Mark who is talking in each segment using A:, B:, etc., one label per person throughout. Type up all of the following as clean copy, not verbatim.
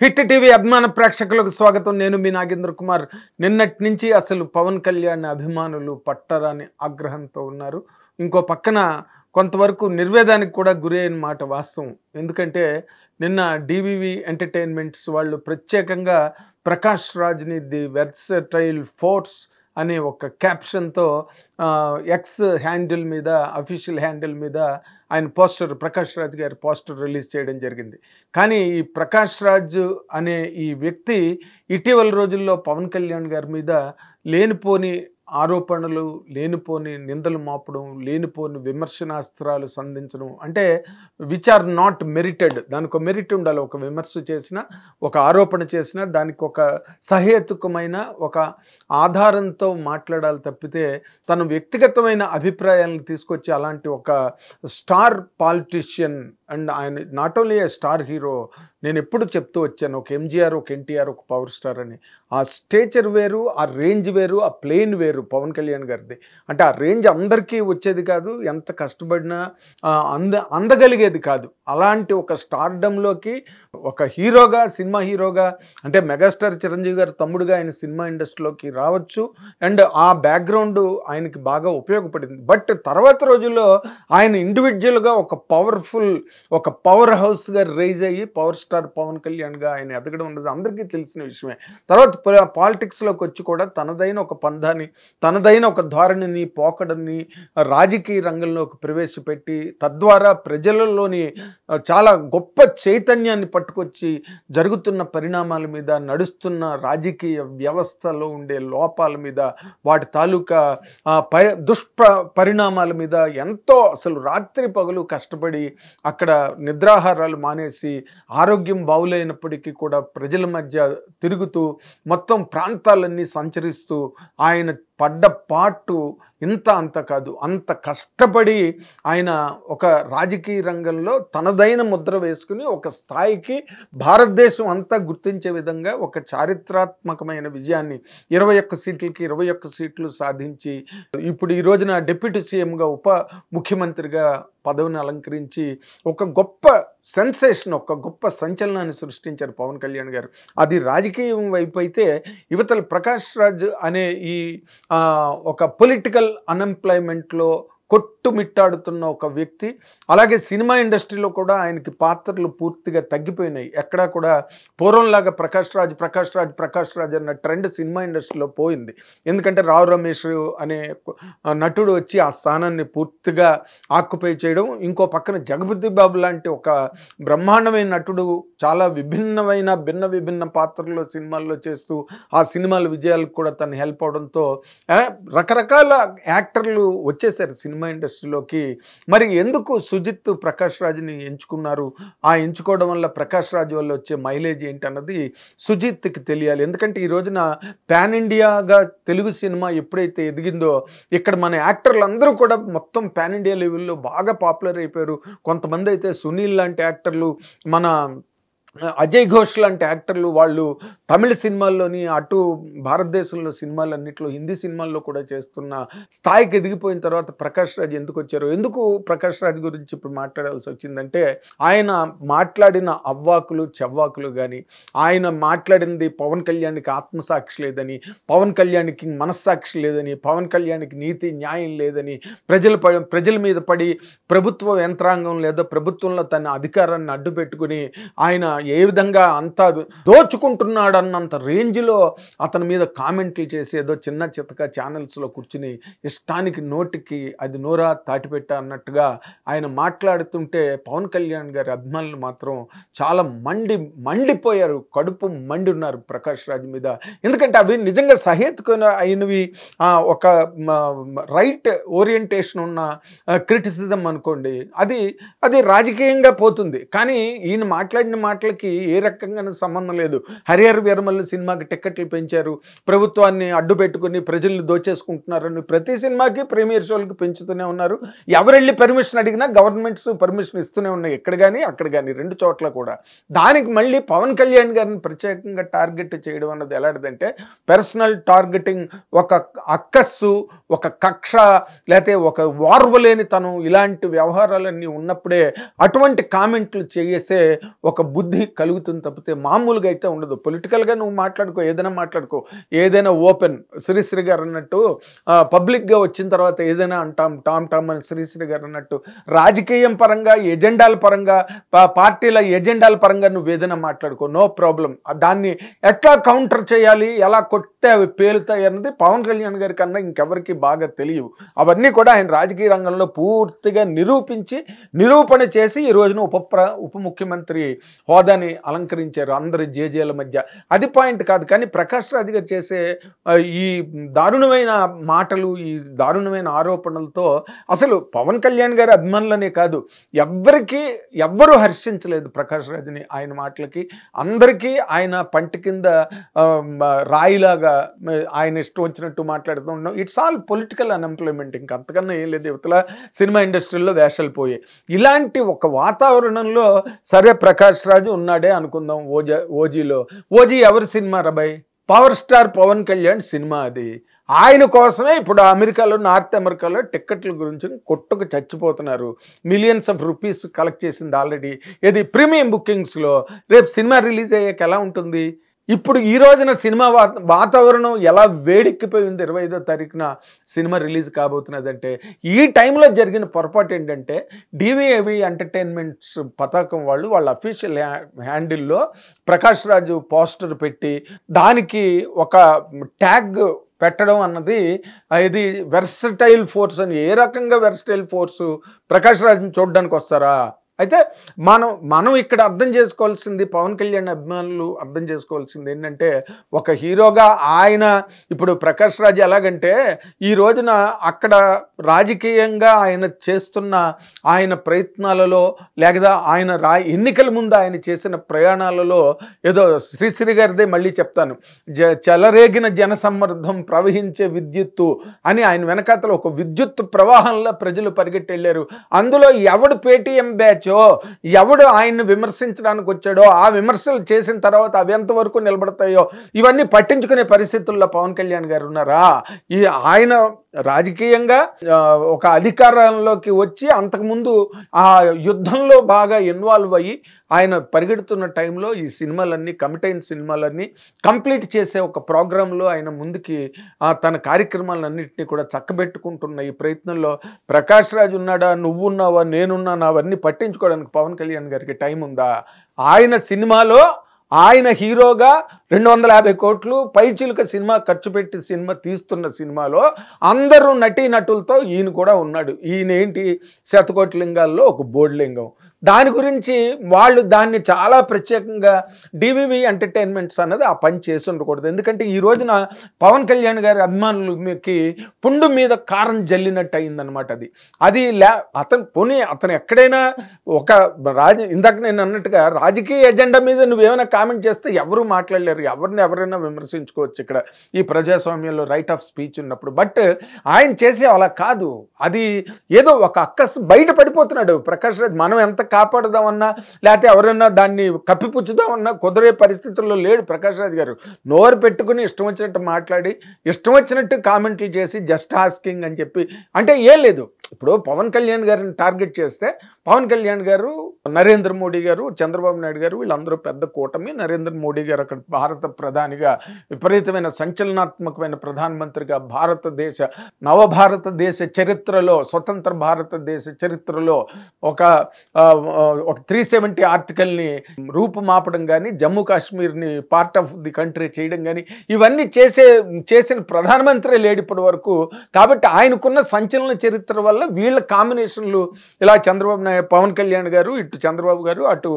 A: Hit TV అభిమాన ప్రేక్షకులకు స్వాగతం. నేను మీ నాగేంద్ర కుమార్. నిన్నటి నుంచి అసలు పవన్ కళ్యాణ్ అభిమానులు పట్టరాని ఆగ్రహంతో ఉన్నారు. ఇంకో పక్కన కొంతవరకు నిర్వేదానికి కూడా గురి అయిన మాట వాస్తవం. ఎందుకంటే నిన్న డివివి ఎంటర్టైన్మెంట్స్ వాళ్ళు ప్రత్యేకంగా ప్రకాష్ రాజ్ని ది వెర్సటైల్ ఫోర్స్ అనే ఒక క్యాప్షన్తో ఎక్స్ హ్యాండిల్ మీద, అఫీషియల్ హ్యాండిల్ మీద ఆయన పోస్టర్, ప్రకాష్ రాజ్ గారి పోస్టర్ రిలీజ్ చేయడం జరిగింది. కానీ ఈ ప్రకాష్ రాజ్ అనే ఈ వ్యక్తి ఇటీవల రోజుల్లో పవన్ కళ్యాణ్ గారి మీద లేనిపోని ఆరోపణలు, లేనిపోని నిందలు మోపడం, లేనిపోని విమర్శనాస్త్రాలు సంధించడం, అంటే విచ్ ఆర్ నాట్ మెరిటెడ్. దానికి ఒక మెరిట్ ఉండాలి. ఒక విమర్శ చేసినా, ఒక ఆరోపణ చేసినా దానికి ఒక సహేతుకమైన ఒక ఆధారంతో మాట్లాడాలి తప్పితే తన వ్యక్తిగతమైన అభిప్రాయాలను తీసుకొచ్చి అలాంటి ఒక స్టార్ పాలిటిషియన్ అండ్ ఆయన not only A star hero, నేను ఎప్పుడు చెప్తూ వచ్చాను, ఒక ఎంజీఆర్, ఒక ఎన్టీఆర్, ఒక పవర్ స్టార్ అని. ఆ స్టేచర్ వేరు, ఆ రేంజ్ వేరు, ఆ ప్లేన్ వేరు పవన్ కళ్యాణ్ గారిది. అంటే ఆ రేంజ్ అందరికీ వచ్చేది కాదు, ఎంత కష్టపడినా అందగలిగేది కాదు. అలాంటి ఒక స్టార్డంలోకి ఒక హీరోగా, సినిమా హీరోగా, అంటే మెగాస్టార్ చిరంజీవి గారు తమ్ముడుగా ఆయన సినిమా ఇండస్ట్రీలోకి రావచ్చు. అండ్ ఆ బ్యాక్గ్రౌండ్ ఆయనకి బాగా ఉపయోగపడింది. బట్ తర్వాత రోజుల్లో ఆయన ఇండివిజువల్గా ఒక పవర్ఫుల్, ఒక పవర్ హౌస్గా రైజ్ అయ్యి పవర్ స్టార్ పవన్ కళ్యాణ్గా ఆయన ఎదగడం ఉన్నది అందరికీ తెలిసిన విషయమే. తర్వాత పాలిటిక్స్లోకి వచ్చి కూడా తనదైన ఒక పందాన్ని, తనదైన ఒక ధోరణిని, పోకడని రాజకీయ రంగంలోకి ప్రవేశపెట్టి తద్వారా ప్రజలలోని చాలా గొప్ప చైతన్యాన్ని పట్టుకొచ్చి జరుగుతున్న పరిణామాల మీద, నడుస్తున్న రాజకీయ వ్యవస్థలో ఉండే లోపాల మీద, వాటి తాలూకా పరిణామాల మీద ఎంతో అసలు రాత్రి పగలు కష్టపడి అక్కడ నిద్రాహారాలు మానేసి ఆరోగ్యం బాగులేనప్పటికీ కూడా ప్రజల మధ్య తిరుగుతూ మొత్తం ప్రాంతాలన్నీ సంచరిస్తూ ఆయన పడ్డ పాటు ఇంత అంత కాదు, అంత కష్టపడి ఆయన ఒక రాజకీయ రంగంలో తనదైన ముద్ర వేసుకుని ఒక స్థాయికి భారతదేశం అంతా గుర్తించే విధంగా ఒక చారిత్రాత్మకమైన విజయాన్ని 21 సీట్లకి 21 సీట్లు సాధించి ఇప్పుడు ఈ రోజున డిప్యూటీ సీఎంగా, ఉప ముఖ్యమంత్రిగా పదవిని అలంకరించి ఒక గొప్ప సెన్సేషన్, ఒక గొప్ప సంచలనాన్ని సృష్టించారు పవన్ కళ్యాణ్ గారు. అది రాజకీయం వైపు అయితే, యువతల ప్రకాష్ రాజ్ అనే ఈ ఒక పొలిటికల్ అన్ఎంప్లాయ్మెంట్లో కొట్టుమిట్టాడుతున్న ఒక వ్యక్తి. అలాగే సినిమా ఇండస్ట్రీలో కూడా ఆయనకి పాత్రలు పూర్తిగా తగ్గిపోయినాయి. ఎక్కడా కూడా పూర్వంలాగా ప్రకాష్ రాజ్ అన్న ట్రెండ్ సినిమా ఇండస్ట్రీలో పోయింది. ఎందుకంటే రావు రమేష్ అనే నటుడు వచ్చి ఆ స్థానాన్ని పూర్తిగా ఆక్యుపై చేయడం, ఇంకో పక్కన జగపతి బాబు లాంటి ఒక బ్రహ్మాండమైన నటుడు చాలా భిన్న పాత్రల్లో సినిమాల్లో చేస్తూ ఆ సినిమాల విజయాలకు కూడా తను హెల్ప్ అవడంతో రకరకాల యాక్టర్లు వచ్చేసారు సినిమా ఇండస్ట్రీలోకి. మరి ఎందుకు సుజిత్ ప్రకాష్ రాజ్ని ఎంచుకున్నారు? ఆ ఎంచుకోవడం వల్ల ప్రకాష్ రాజ్ వల్ల వచ్చే మైలేజ్ ఏంటన్నది సుజిత్కి తెలియాలి. ఎందుకంటే ఈ రోజున పాన్ ఇండియాగా తెలుగు సినిమా ఎప్పుడైతే ఎదిగిందో, ఇక్కడ మన యాక్టర్లు అందరూ కూడా మొత్తం పాన్ ఇండియా లెవెల్లో బాగా పాపులర్ అయిపోయారు. కొంతమంది అయితే సునీల్ లాంటి యాక్టర్లు, మన అజయ్ ఘోష్ లాంటి యాక్టర్లు, వాళ్ళు తమిళ సినిమాల్లోని, అటు భారతదేశంలో సినిమాలన్నింటిలో, హిందీ సినిమాల్లో కూడా చేస్తున్న స్థాయికి ఎదిగిపోయిన తర్వాత ప్రకాష్ రాజ్ ఎందుకు వచ్చారు? ఎందుకు ప్రకాష్ రాజ్ గురించి ఇప్పుడు మాట్లాడాల్సి వచ్చిందంటే, ఆయన మాట్లాడిన అవ్వాకులు చెవ్వాకులు కానీ, ఆయన మాట్లాడింది పవన్ కళ్యాణ్కి ఆత్మసాక్షి లేదని, పవన్ కళ్యాణ్కి మనస్సాక్షి లేదని, పవన్ కళ్యాణ్కి నీతి న్యాయం లేదని, ప్రజల మీద పడి ప్రభుత్వ యంత్రాంగం లేదా ప్రభుత్వంలో తన అధికారాన్ని అడ్డు పెట్టుకుని ఆయన ఏ విధంగా అంతా దోచుకుంటున్నాడన్నంత రేంజ్లో అతని మీద కామెంట్లు చేసి ఏదో చిన్న చితక ఛానల్స్లో కూర్చుని ఇష్టానికి నోటికి అది నోరా తాటిపెట్ట అన్నట్టుగా ఆయన మాట్లాడుతుంటే పవన్ కళ్యాణ్ గారి అభిమానులు మాత్రం చాలా మండిపోయారు, కడుపు మండి ఉన్నారు ప్రకాష్ రాజ్ మీద. ఎందుకంటే అవి నిజంగా సహేతుకమైన అయినవి, ఒక రైట్ ఓరియంటేషన్ ఉన్న క్రిటిసిజం అనుకోండి, అది రాజకీయంగా పోతుంది. కానీ ఈయన మాట్లాడిన మాటలకి ఏ రకంగానూ సంబంధం లేదు. హరిహర వీరమల్లి సినిమాకి టిక్కెట్లు పెంచారు, ప్రభుత్వాన్ని అడ్డు పెట్టుకుని ప్రజల్ని దోచేసుకుంటున్నారని ప్రతి సినిమాకి ప్రీమియర్ షోలకి పెంచుతూనే ఉన్నారు. ఎవరెళ్ళి పర్మిషన్ అడిగినా గవర్నమెంట్స్ పర్మిషన్ ఇస్తూనే ఉన్నాయి, ఎక్కడ కానీ అక్కడ కానీ, రెండు చోట్ల కూడా. దానికి మళ్ళీ పవన్ కళ్యాణ్ గారిని ప్రత్యేకంగా టార్గెట్ చేయడం అన్నది ఎలాంటిదంటే పర్సనల్ టార్గెటింగ్, ఒక అక్కస్సు, ఒక కక్ష, లేకపోతే ఒక వార్వలేనితనం, ఇలాంటి వ్యవహారాలన్నీ ఉన్నప్పుడే అటువంటి కామెంట్లు చేసే ఒక బుద్ధి ఇబ్బంది కలుగుతుంది తప్పితే మామూలుగా అయితే ఉండదు. పొలిటికల్గా నువ్వు మాట్లాడుకో, ఏదైనా మాట్లాడుకో, ఏదైనా ఓపెన్. శ్రీశ్రీ గారు అన్నట్టు పబ్లిక్గా వచ్చిన తర్వాత ఏదైనా అంటాం, టామ్ అని శ్రీశ్రీ గారు అన్నట్టు రాజకీయం పరంగా, ఎజెండాల పరంగా, పార్టీల ఎజెండాల పరంగా నువ్వు ఏదైనా మాట్లాడుకో, నో ప్రాబ్లం. దాన్ని ఎట్లా కౌంటర్ చేయాలి, ఎలా కొట్టే అవి పేలుతాయి అన్నది పవన్ కళ్యాణ్ గారి కన్నా ఇంకెవరికి బాగా తెలియవు. అవన్నీ కూడా ఆయన రాజకీయ రంగంలో పూర్తిగా నిరూపణ చేసి ఈ రోజున ఉప ముఖ్యమంత్రి హోదాని అలంకరించారు అందరి జేజేల మధ్య. అది పాయింట్ కాదు. కానీ ప్రకాష్ రాజ్ గారు చేసే ఈ దారుణమైన మాటలు, ఈ దారుణమైన ఆరోపణలతో అసలు పవన్ కళ్యాణ్ గారి అభిమానులనే కాదు, ఎవ్వరూ హర్షించలేదు ప్రకాష్ రాజ్ని. ఆయన మాటలకి అందరికీ ఆయన పంటి కింద రాయిలాగా ఆయన ఇష్టం వచ్చినట్టు మాట్లాడుతూ ఉన్నాం. It's all political unemployment. ఇంకా అంతకన్నా ఏం లేదు. యువతల సినిమా ఇండస్ట్రీలో వేషాలు పోయాయి. ఇలాంటి ఒక వాతావరణంలో సరే ప్రకాష్ రాజు ఉన్నాడే అనుకుందాం. ఓజీ ఎవరి సినిమా రాబాయ్? పవర్ స్టార్ పవన్ కళ్యాణ్ సినిమా అది. ఆయన కోసమే ఇప్పుడు నార్త్ అమెరికాలో టిక్కెట్ల గురించి కొట్టుకు చచ్చిపోతున్నారు. మిలియన్స్ ఆఫ్ రూపీస్ కలెక్ట్ చేసింది ఆల్రెడీ. ఇది ప్రీమియం బుకింగ్స్లో. రేపు సినిమా రిలీజ్ అయ్యాక ఎలా ఉంటుంది? ఇప్పుడు ఈ రోజున సినిమా వాతావరణం ఎలా వేడెక్కిపోయింది. 25వ తారీఖున సినిమా రిలీజ్ కాబోతున్నదంటే ఈ టైంలో జరిగిన పొరపాటు ఏంటంటే డివిఏవి ఎంటర్టైన్మెంట్స్ పతాకం వాళ్ళ అఫీషియల్ హ్యాండిల్లో ప్రకాష్ రాజు పోస్టర్ పెట్టి దానికి ఒక ట్యాగ్ పెట్టడం అన్నది ఇది వెర్సటైల్ ఫోర్స్ అని. ఏ రకంగా వెర్సటైల్ ఫోర్సు? ప్రకాష్ రాజ్ని చూడడానికి వస్తారా? అయితే మనం ఇక్కడ అర్థం చేసుకోవాల్సింది, పవన్ కళ్యాణ్ అభిమానులు అర్థం చేసుకోవాల్సింది ఏంటంటే, ఒక హీరోగా ఆయన ఇప్పుడు ప్రకాష్ రాజ్ ఎలాగంటే ఈ రోజున అక్కడ రాజకీయంగా ఆయన చేస్తున్న ఆయన ప్రయత్నాలలో, లేదా ఆయన ఎన్నికల ముందు ఆయన చేసిన ప్రయాణాలలో ఏదో శ్రీశ్రీ గారిదే మళ్ళీ చెప్తాను, చెలరేగిన జనసమ్మర్దం ప్రవహించే విద్యుత్తు అని ఆయన వెనకాతలో ఒక విద్యుత్ ప్రవాహంలో ప్రజలు పరిగెట్టెళ్ళారు. అందులో ఎవడు పేటీఎం బ్యాచ్ ఎవడు ఆయన్ని విమర్శించడానికి వచ్చాడో, ఆ విమర్శలు చేసిన తర్వాత అవి ఎంతవరకు నిలబడతాయో ఇవన్నీ పట్టించుకునే పరిస్థితుల్లో పవన్ కళ్యాణ్ గారు ఉన్నారా? ఆయన రాజకీయంగా ఒక అధికారంలోకి వచ్చి అంతకుముందు ఆ యుద్ధంలో బాగా ఇన్వాల్వ్ అయ్యి ఆయన పరిగెడుతున్న టైంలో ఈ సినిమాలన్నీ, కమిటైన సినిమాలన్నీ కంప్లీట్ చేసే ఒక ప్రోగ్రాంలో ఆయన ముందుకి తన కార్యక్రమాలన్నింటినీ కూడా చక్కబెట్టుకుంటున్న ఈ ప్రయత్నంలో ప్రకాష్ రాజ్ ఉన్నాడా, నువ్వున్నావా, నేనున్నాను, అవన్నీ పట్టించుకోవడానికి పవన్ కళ్యాణ్ గారికి టైం ఉందా? ఆయన సినిమాలో ఆయన హీరోగా 250 కోట్లు పైచిలుక సినిమా ఖర్చు పెట్టి సినిమా తీస్తున్న సినిమాలో అందరూ నటీనటులతో ఈయన కూడా ఉన్నాడు. ఈయన ఏంటి, శతకోటి లింగాల్లో ఒక బోర్డులింగం. దాని గురించి వాళ్ళు దాన్ని చాలా ప్రత్యేకంగా డివివి ఎంటర్టైన్మెంట్స్ అన్నది ఆ పని చేసి ఉండకూడదు. ఎందుకంటే ఈ రోజున పవన్ కళ్యాణ్ గారి అభిమానులకి పుండు మీద కారం జల్లినట్టు అయిందనమాట. అది అతను ఎక్కడైనా ఒక ఇందాక నేను అన్నట్టుగా రాజకీయ ఎజెండా మీద నువ్వేమైనా కామెంట్ చేస్తే ఎవరు మాట్లాడలేరు. ఎవరైనా విమర్శించుకోవచ్చు ఇక్కడ ఈ ప్రజాస్వామ్యంలో రైట్ ఆఫ్ స్పీచ్ ఉన్నప్పుడు. బట్ ఆయన చేసే అలా కాదు. అది ఏదో ఒక అక్కసు బయట పడిపోతున్నాడు ప్రకాష్ రాజ్. మనం ఎంత కాపాడుదామన్నా లేకపోతే ఎవరైనా దాన్ని కప్పిపుచ్చుదామన్నా కుదిరే పరిస్థితుల్లో లేడు ప్రకాష్ రాజ్ గారు. నోరు పెట్టుకుని ఇష్టం వచ్చినట్టు మాట్లాడి ఇష్టం వచ్చినట్టు కామెంట్లు చేసి జస్ట్ ఆస్కింగ్ అని చెప్పి అంటే ఏం లేదు. ఇప్పుడు పవన్ కళ్యాణ్ గారిని టార్గెట్ చేస్తే పవన్ కళ్యాణ్ గారు, నరేంద్ర మోడీ గారు, చంద్రబాబు నాయుడు గారు వీళ్ళందరూ పెద్ద కూటమి. నరేంద్ర మోడీ గారు అక్కడ భారత ప్రధానిగా విపరీతమైన సంచలనాత్మకమైన ప్రధానమంత్రిగా నవభారతదేశ చరిత్రలో, స్వతంత్ర భారతదేశ చరిత్రలో ఒక 370 ఆర్టికల్ని రూపుమాపడం కానీ, జమ్మూ కాశ్మీర్ని పార్ట్ ఆఫ్ ది కంట్రీ చేయడం కానీ ఇవన్నీ చేసిన ప్రధానమంత్రి లేడు ఇప్పటి వరకు. కాబట్టి ఆయనకున్న సంచలన చరిత్ర వల్ల వీళ్ళ కాంబినేషన్లు ఇలా పవన్ కళ్యాణ్ గారు, ఇటు చంద్రబాబు గారు, అటు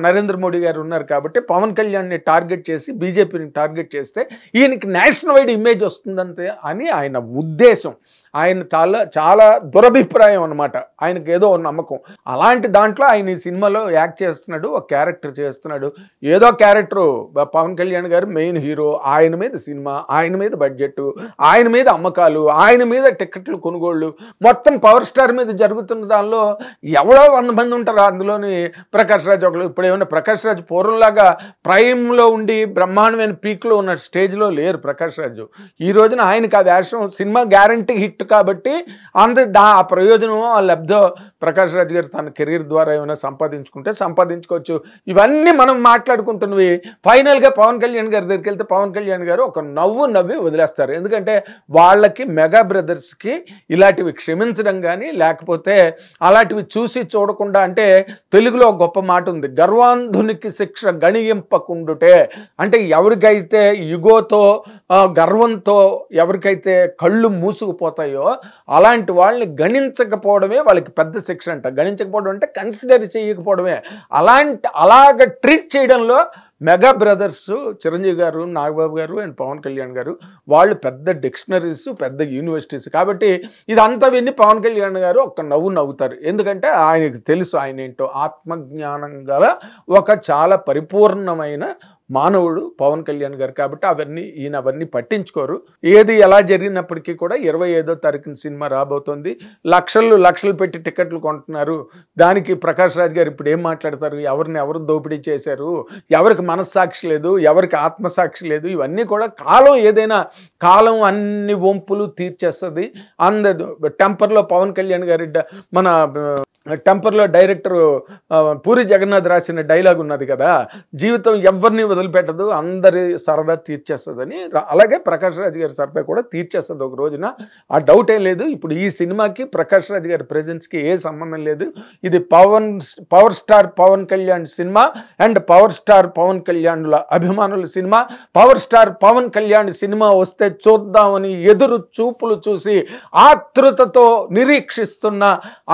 A: నరేంద్ర మోడీ గారు ఉన్నారు. కాబట్టి పవన్ కళ్యాణ్ని టార్గెట్ చేసి బీజేపీని టార్గెట్ చేస్తే ఈయనకి నేషనల్ వైడ్ ఇమేజ్ వస్తుందంతే అని ఆయన ఉద్దేశం. ఆయన చాలా దురభిప్రాయం అనమాట. ఆయనకు ఏదో నమ్మకం. అలాంటి దాంట్లో ఆయన ఈ సినిమాలో యాక్ట్ చేస్తున్నాడు, ఒక క్యారెక్టర్ చేస్తున్నాడు. ఏదో క్యారెక్టరు పవన్ కళ్యాణ్ గారు మెయిన్ హీరో, ఆయన మీద సినిమా, ఆయన మీద బడ్జెట్, ఆయన మీద అమ్మకాలు, ఆయన మీద టికెట్లు కొనుగోళ్ళు, మొత్తం పవర్ స్టార్ మీద జరుగుతున్న దానిలో ఎవరో 100 మంది ఉంటారు. అందులోని ప్రకాష్ రాజ్ ఒకళ్ళు. ఇప్పుడు ఏమన్నా ప్రకాష్ రాజ్ పూర్వంలాగా ప్రైమ్లో ఉండి బ్రహ్మాండమైన పీక్లో ఉన్న స్టేజ్లో లేరు ప్రకాష్ రాజు. ఈ రోజున ఆయనకి ఆ వేషం సినిమా గ్యారంటీ హిట్ కాబట్టి ఆ ప్రయోజనం ఆ లబ్ధ ప్రకాష్ రాజ్ గారు తన కెరీర్ ద్వారా ఏమైనా సంపాదించుకుంటే సంపాదించుకోవచ్చు. ఇవన్నీ మనం మాట్లాడుకుంటున్నవి. ఫైనల్గా పవన్ కళ్యాణ్ గారి దగ్గరికి వెళ్తే పవన్ కళ్యాణ్ గారు ఒక నవ్వి వదిలేస్తారు. ఎందుకంటే వాళ్ళకి మెగా బ్రదర్స్కి ఇలాంటివి క్షమించడం కానీ లేకపోతే అలాంటివి చూసి చూడకుండా, అంటే తెలుగులో గొప్ప మాట ఉంది, గర్వాంధునికి శిక్ష గణింపకుండుటే. అంటే ఎవరికైతే యుగోతో గర్వంతో ఎవరికైతే కళ్ళు మూసుకుపోతాయో అలాంటి వాళ్ళని గణించకపోవడమే వాళ్ళకి పెద్ద శిక్ష అంట. గణించకపోవడం అంటే కన్సిడర్ చేయకపోవడమే. అలాగ ట్రీట్ చేయడంలో మెగా బ్రదర్స్ చిరంజీవి గారు, నాగబాబు గారు అండ్ పవన్ కళ్యాణ్ గారు వాళ్ళు పెద్ద డిక్షనరీస్, పెద్ద యూనివర్సిటీస్. కాబట్టి ఇదంతా విని పవన్ కళ్యాణ్ గారు ఒక నవ్వుతారు. ఎందుకంటే ఆయనకు తెలుసు ఆయన ఏంటో. ఆత్మజ్ఞానం గల ఒక చాలా పరిపూర్ణమైన మానవుడు పవన్ కళ్యాణ్ గారు. కాబట్టి ఈయన అవన్నీ పట్టించుకోరు. ఏది ఎలా జరిగినప్పటికీ కూడా 25వ తారీఖున సినిమా రాబోతోంది. లక్షలు పెట్టి టికెట్లు కొంటున్నారు. దానికి ప్రకాష్ రాజ్ గారు ఇప్పుడు ఏం మాట్లాడతారు? ఎవరు దోపిడీ చేశారు, ఎవరికి మనస్సాక్షి లేదు, ఎవరికి ఆత్మసాక్షి లేదు. ఇవన్నీ కూడా కాలం అన్ని వంపులు తీర్చేస్తుంది. టెంపర్లో పవన్ కళ్యాణ్ గారి మన టెంపర్లో డైరెక్టర్ పూరి జగన్నాథ్ రాసిన డైలాగ్ ఉన్నది కదా, జీవితం ఎవరిని వదిలిపెట్టదు, అందరి సరదా తీర్చేస్తుందని. అలాగే ప్రకాష్ రాజ్ గారి సరదా కూడా తీర్చేస్తుంది ఒక రోజున. ఆ డౌట్ ఏం లేదు. ఇప్పుడు ఈ సినిమాకి ప్రకాష్ రాజ్ గారి ప్రెజెన్స్కి ఏ సంబంధం లేదు. ఇది power star Pawan Kalyan cinema and power star Pawan కళ్యాణ్ల అభిమానుల cinema. Power star Pawan Kalyan cinema వస్తే చూద్దామని ఎదురు చూపులు చూసి ఆతృతతో నిరీక్షిస్తున్న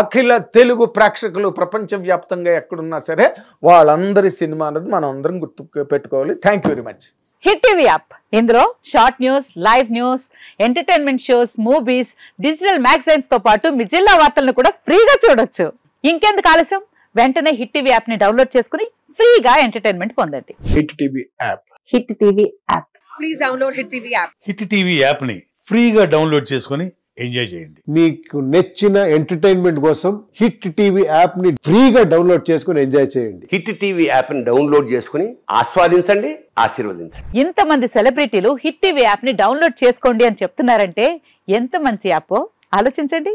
A: అఖిల తెలుగు ప్రేక్షకులు ప్రపంచవ్యాప్తంగా ఎక్కడున్నా సరే వాళ్ళందరి సినిమా అనేది మనం అందరం గుర్తు పెట్టుకోవాలి. Thank you very much.
B: Hit TV app, ఇందులో short news, live news, entertainment shows, movies, digital magazines తో పాటు మీ జిల్లా వార్తలను కూడా ఫ్రీగా చూడొచ్చు. ఇంకెందుకు ఆలస్యం, వెంటనే హిట్ టీవీ యాప్ ని డౌన్లోడ్ చేసుకుని ఫ్రీగా ఎంటర్టైన్మెంట్ పొందండి.
A: Hit TV app.
B: Hit TV app.
C: Please download hit TV app.
D: Hit TV app ని ఫ్రీగా డౌన్లోడ్ చేసుకుని ఎంజాయ్ చేయండి.
E: మీకు నచ్చిన ఎంటర్టైన్మెంట్ కోసం హిట్ టీవీ యాప్ ని ఫ్రీగా డౌన్లోడ్ చేసుకుని ఎంజాయ్ చేయండి.
F: హిట్ టీవీ యాప్ ని డౌన్లోడ్ చేసుకుని ఆస్వాదించండి, ఆశీర్వదించండి.
B: ఇంతమంది సెలబ్రిటీలు హిట్ టీవీ యాప్ ని డౌన్లోడ్ చేసుకోండి అని చెప్తున్నారంటే ఎంత మంచి యాప్ ఆలోచించండి.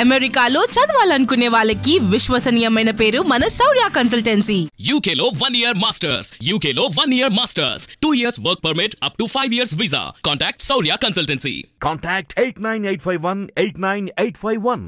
C: అమెరికాలో చదవాలనుకునే వాళ్ళకి విశ్వసనీయమైన పేరు మన శౌర్య కన్సల్టెన్సీ.
G: UK లో 1 year masters, UK లో 1 year masters, 2 years work permit up to 5 years visa. Contact Saurya Consultancy.
H: Contact 89851 89851.